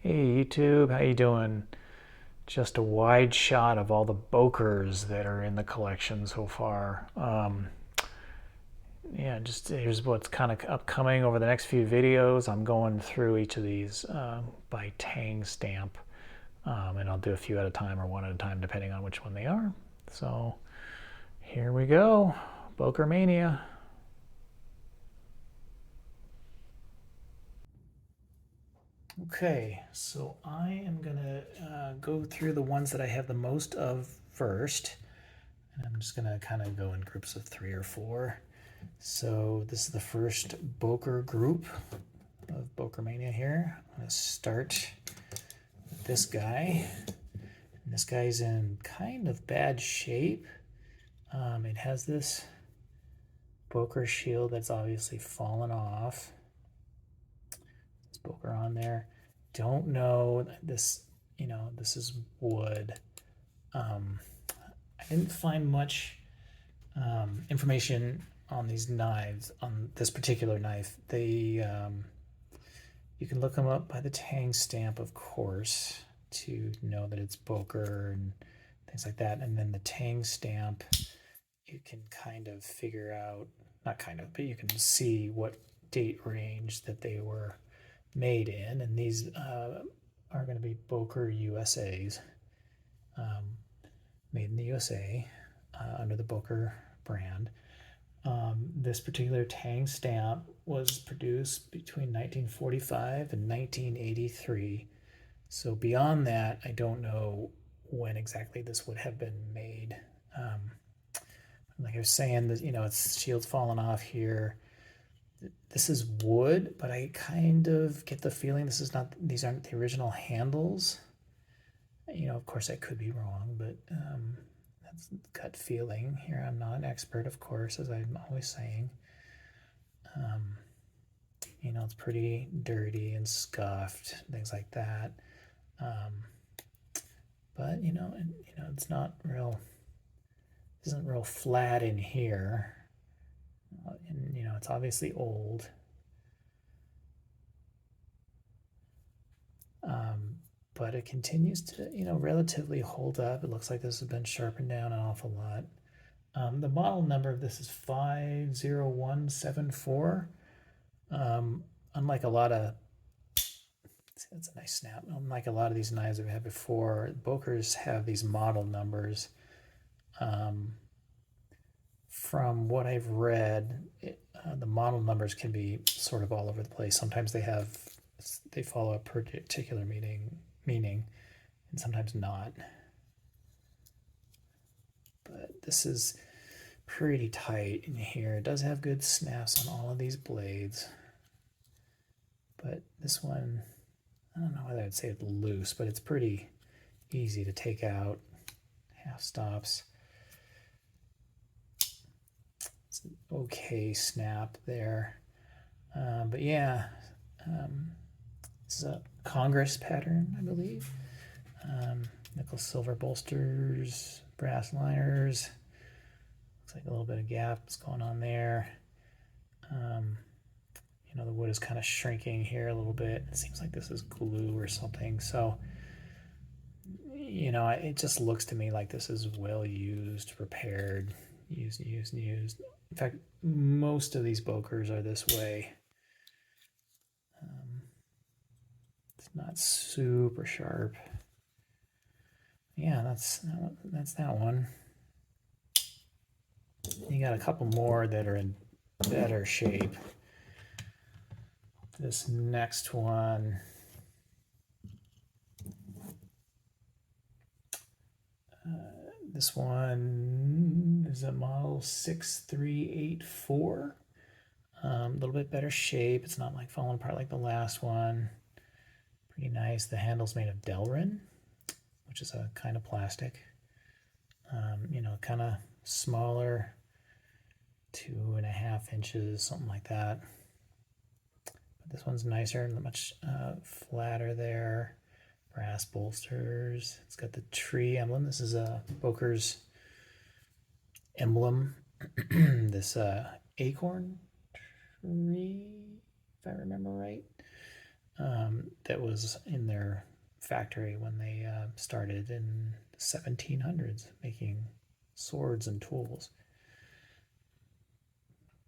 Hey YouTube, how you doing? Just a wide shot of all the Bokers that are in the collection so far. Yeah, just here's what's kind of upcoming over the next few videos. I'm going through each of these by Tang stamp, and I'll do a few at a time or one at a time depending on which one they are. So here we go, Boker Mania. Okay, so I am gonna go through the ones that I have the most of first. And I'm just gonna kind of go in groups of 3 or 4. So this is the first Boker group of Boker Mania here. I'm gonna start with this guy. And this guy's in kind of bad shape. It has this Boker shield that's obviously fallen off. This Boker on there. Don't know this. This is wood. I didn't find much information on these knives, on this particular knife. You can look them up by the Tang stamp, of course, to know that it's Boker and things like that. And then the Tang stamp, you can kind of figure out, not kind of, but you can see what date range that they were made in. And these are going to be Boker USA's, made in the USA under the Boker brand. This particular Tang stamp was produced between 1945 and 1983. So beyond that, I don't know when exactly this would have been made. Like I was saying, that its shield's fallen off here. This is wood, but I kind of get the feeling these aren't the original handles. Of course, I could be wrong, but that's gut feeling here. I'm not an expert, of course, as I'm always saying. It's pretty dirty and scuffed, things like that. But it's not real. Isn't real flat in here, and it's obviously old. But it continues to, relatively hold up. It looks like this has been sharpened down an awful lot. The model number of this is 50174. Unlike a lot of, that's a nice snap. Unlike a lot of these knives I've had before, Bokers have these model numbers. From what I've read, the model numbers can be sort of all over the place. Sometimes they follow a particular meaning, and sometimes not. But this is pretty tight in here. It does have good snaps on all of these blades. But this one, I don't know whether I'd say it's loose, but it's pretty easy to take out. Half stops. It's an okay snap there. But yeah, this is a Congress pattern, I believe. Nickel silver bolsters, brass liners. Looks like a little bit of gaps going on there. The wood is kind of shrinking here a little bit. It seems like this is glue or something. So, it just looks to me like this is well used, repaired, used. In fact, most of these Bokers are this way. It's not super sharp. Yeah, that's that one. You got a couple more that are in better shape. This next one, this one is a model 6384. A little bit better shape. It's not like falling apart like the last one. Pretty nice. The handle's made of Delrin, which is a kind of plastic. Kind of smaller, 2.5 inches, something like that. But this one's nicer and much flatter there. Brass bolsters. It's got the tree emblem. This is a Boker's emblem. This acorn tree, if I remember right. that was in their factory when they started in the 1700s making swords and tools.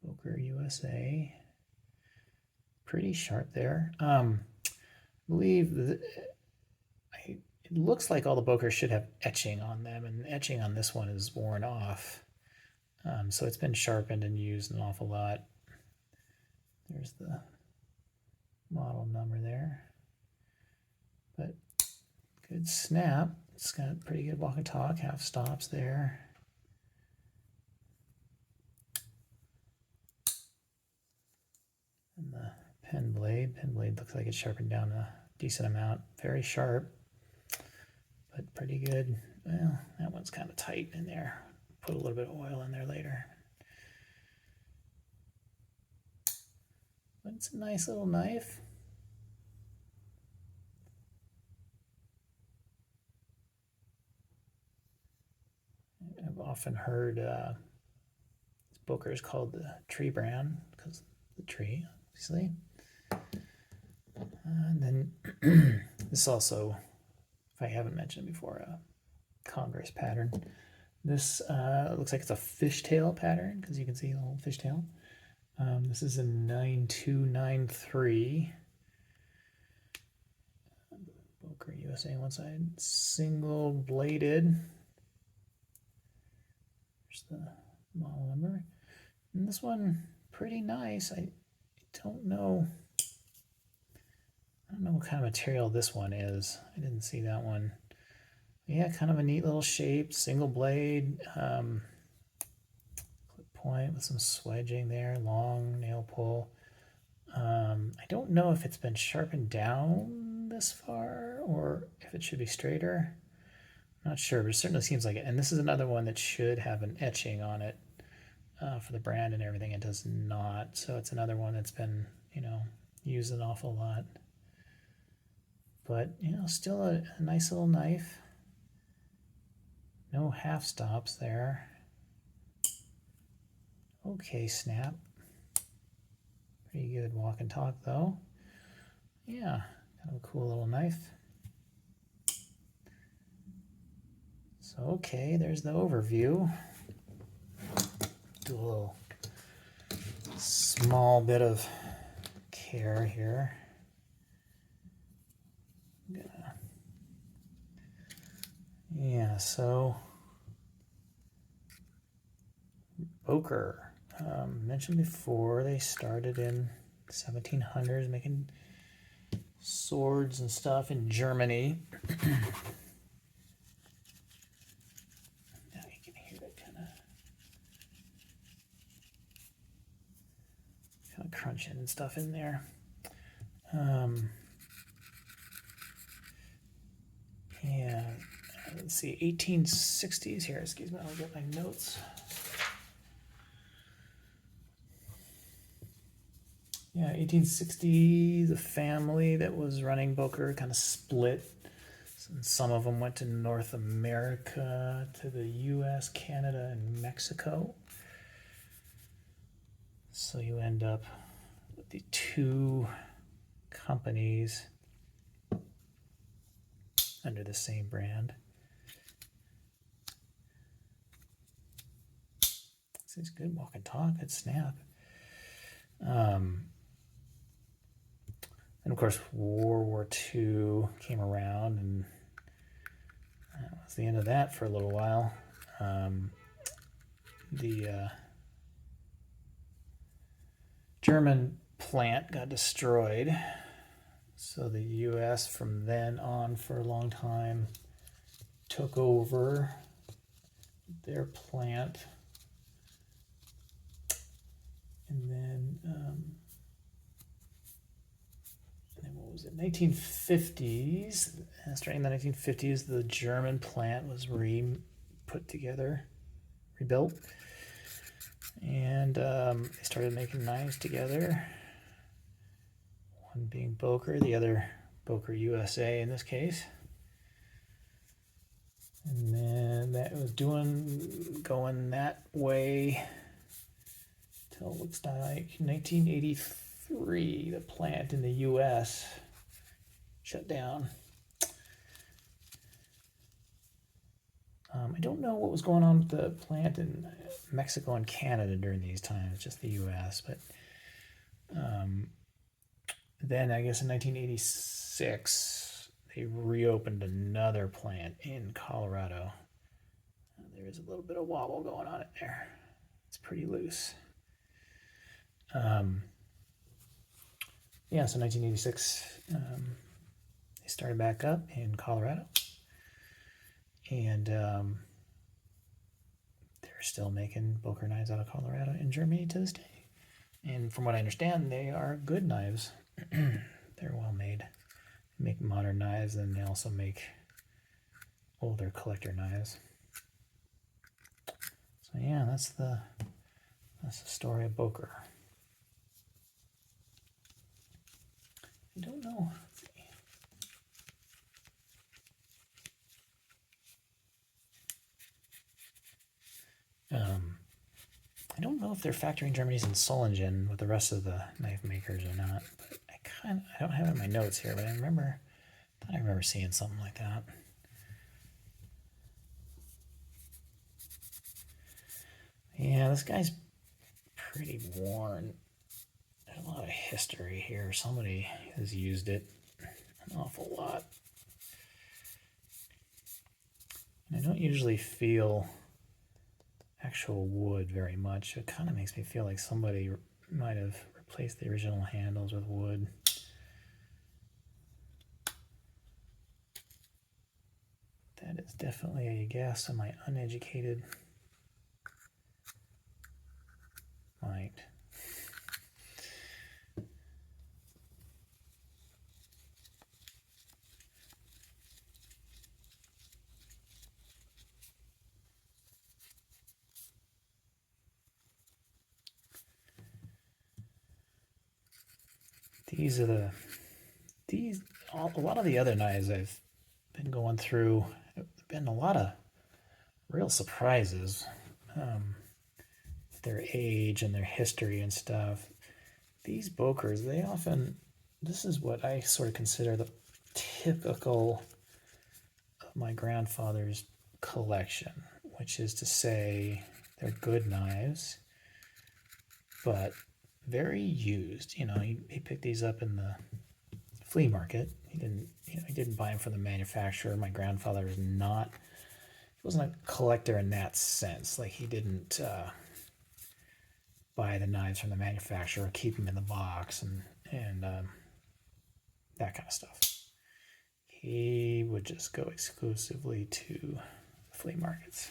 Boker USA. Pretty sharp there. I believe it looks like all the Bokers should have etching on them, and etching on this one is worn off. So it's been sharpened and used an awful lot. There's the model number there. But good snap. It's got pretty good walk and talk, half stops there. And the pen blade looks like it's sharpened down a decent amount. Very sharp, but pretty good. Well, that one's kind of tight in there. Put a little bit of oil in there later. But it's a nice little knife. I've often heard Boker is called the tree brand because the tree, obviously. And then this also, if I haven't mentioned before, a Congress pattern. This looks like it's a fishtail pattern because you can see the whole fishtail. This is a 9293. Boker USA on one side, single bladed. There's the model number. And this one, pretty nice. I don't know what kind of material this one is. I didn't see that one. Yeah, kind of a neat little shape, single blade, clip point with some swedging there, long nail pull. I don't know if it's been sharpened down this far or if it should be straighter. Not sure, but it certainly seems like it. And this is another one that should have an etching on it for the brand and everything. It does not. So it's another one that's been, used an awful lot. But, still a nice little knife. No half stops there. Okay, snap. Pretty good walk and talk, though. Yeah, kind of a cool little knife. So, okay, there's the overview. Do a little small bit of care here. Yeah, so Boker, mentioned before, they started in 1700s making swords and stuff in Germany. Crunching and stuff in there. Yeah, let's see, 1860s here. Excuse me, I'll get my notes. Yeah, 1860, the family that was running Boker kind of split. Some of them went to North America, to the US, Canada, and Mexico. So you end up with the two companies under the same brand. This is good walk and talk, good snap. And of course, World War II came around, and that was the end of that for a little while. The German plant got destroyed, so the U.S. from then on for a long time took over their plant, and then what was it, 1950s, starting in the 1950s, the German plant was put together, rebuilt. And they started making knives together. One being Boker, the other Boker USA in this case. And then that was going that way till it looks like 1983, the plant in the US shut down. I don't know what was going on with the plant in Mexico and Canada during these times, just the U.S. But then I guess in 1986, they reopened another plant in Colorado. There is a little bit of wobble going on in there. It's pretty loose. Yeah, so 1986, they started back up in Colorado. And they're still making Boker knives out of Colorado in Germany to this day. And from what I understand, they are good knives. They're well made. They make modern knives, and they also make older collector knives. So yeah, that's the story of Boker. I don't know. I don't know if their factory in Germany is in Solingen with the rest of the knife makers or not, but I don't have it in my notes here, but I thought I remember seeing something like that. Yeah, this guy's pretty worn. There's a lot of history here. Somebody has used it an awful lot. And I don't usually feel actual wood very much. It kind of makes me feel like somebody might have replaced the original handles with wood. That is definitely a guess on my uneducated mind. A lot of the other knives I've been going through, have been a lot of real surprises. Their age and their history and stuff. These Bokers, this is what I sort of consider the typical of my grandfather's collection, which is to say they're good knives, but very used. He picked these up in the flea market. He didn't buy them from the manufacturer. My grandfather wasn't a collector in that sense. Like, he didn't buy the knives from the manufacturer, keep them in the box, and that kind of stuff. He would just go exclusively to flea markets.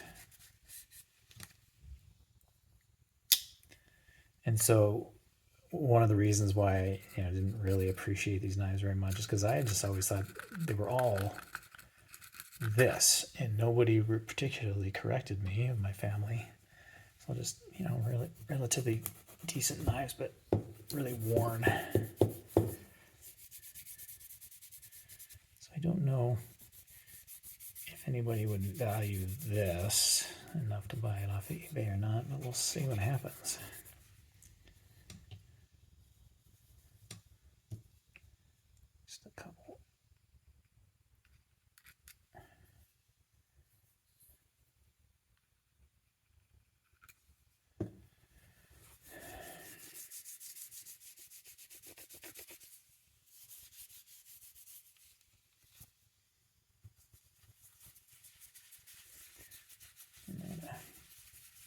And so one of the reasons why I didn't really appreciate these knives very much is because I just always thought they were all this, and nobody particularly corrected me of my family. So just, really relatively decent knives, but really worn. So I don't know if anybody would value this enough to buy it off of eBay or not, but we'll see what happens. Just a couple.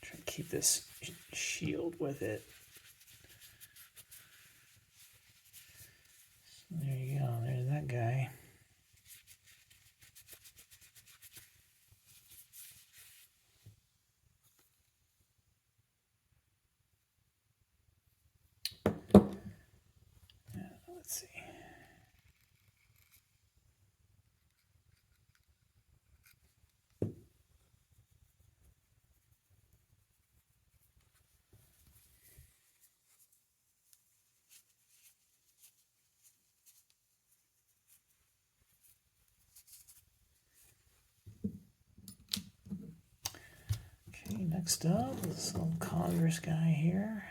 Try to keep this shield with it. So there you go. There's that guy. Let's see. Okay, next up, this little Congress guy here.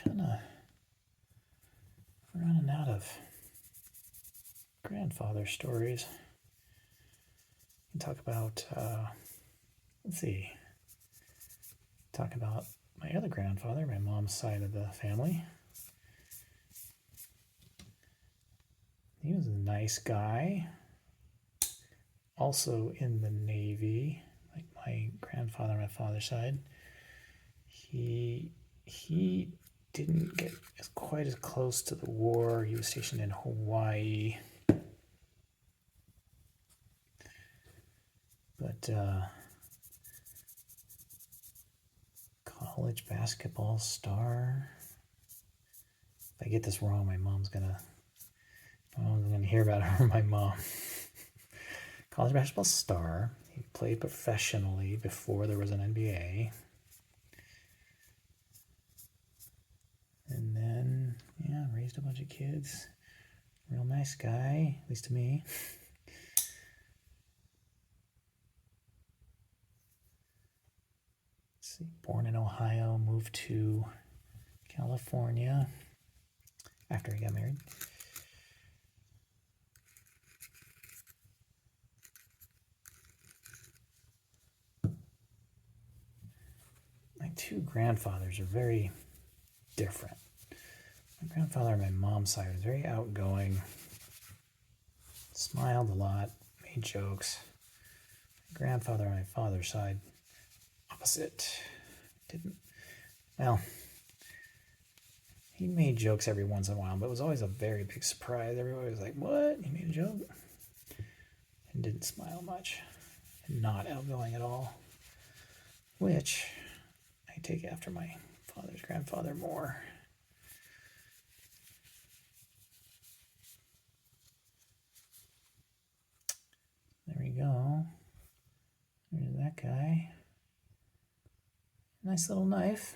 kind of running out of grandfather stories. You talk about, let's see, talk about my other grandfather, my mom's side of the family. He was a nice guy, also in the Navy, like my grandfather on my father's side. He didn't get quite as close to the war. He was stationed in Hawaii. But college basketball star. If I get this wrong, my mom's gonna hear about it from my mom. College basketball star. He played professionally before there was an NBA. And then, yeah, raised a bunch of kids. Real nice guy, at least to me. Let's see, born in Ohio, moved to California after he got married. My two grandfathers are very different. My grandfather on my mom's side was very outgoing, smiled a lot, made jokes. My grandfather on my father's side, opposite. He made jokes every once in a while, but it was always a very big surprise. Everybody was like, what? He made a joke? And didn't smile much. And not outgoing at all. Which I take after my father's grandfather more. There we go. There's that guy. Nice little knife.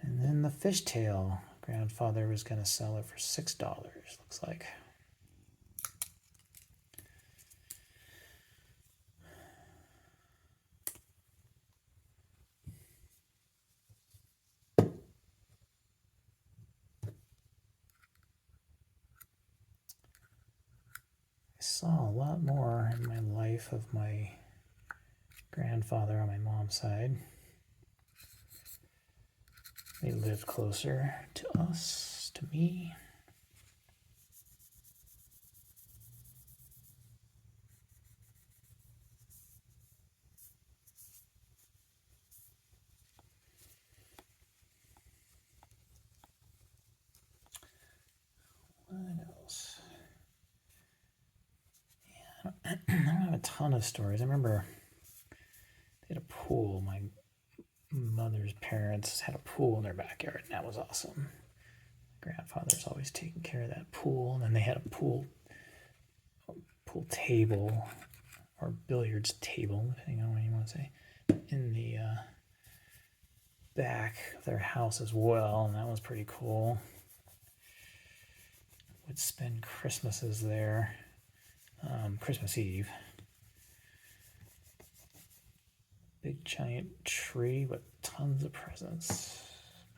And then the fishtail. Grandfather was going to sell it for $6, looks like. I saw a lot more in my life of my grandfather on my mom's side. They lived closer to us, to me. What else? Yeah, I don't have a ton of stories. I remember they had a pool. My mother's parents had a pool in their backyard, and that was awesome. Grandfather's always taking care of that pool, and then they had a pool table or billiards table, depending on what you want to say, in the back of their house as well, and that was pretty cool. Would spend Christmases there, Christmas Eve. Big giant tree with tons of presents.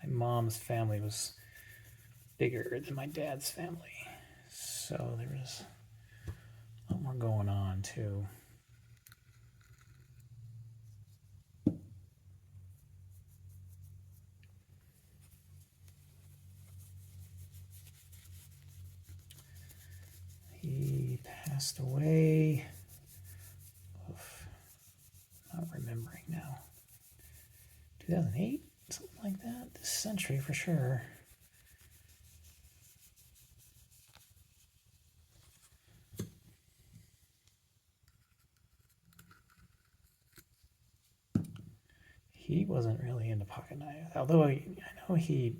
My mom's family was bigger than my dad's family, so there was a lot more going on too. He passed away. Oof, not remembering now. 2008, something like that. This century for sure. He wasn't really into pocket knives, although I know he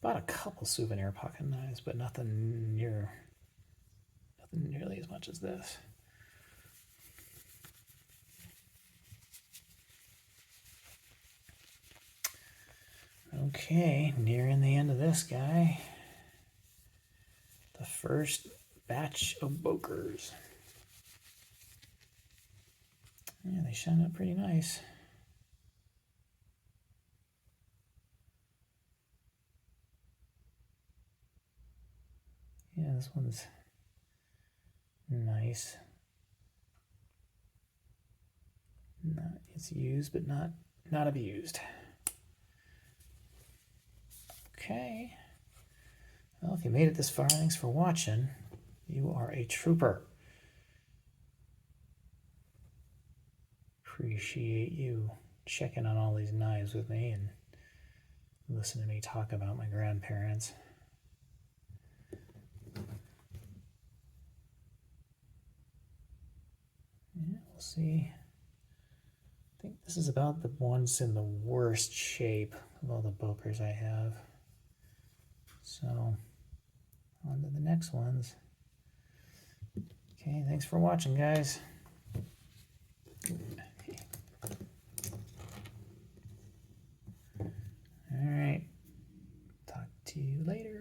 bought a couple souvenir pocket knives, but nothing nearly as much as this. Okay, nearing the end of this guy. The first batch of Bokers. Yeah, they shine up pretty nice. Yeah, this one's nice. It's used, but not abused. Okay. Well, if you made it this far, thanks for watching. You are a trooper. Appreciate you checking on all these knives with me and listening to me talk about my grandparents. Yeah, we'll see. I think this is about the ones in the worst shape of all the Bokers I have. So, on to the next ones. Okay, thanks for watching, guys. All right. Talk to you later.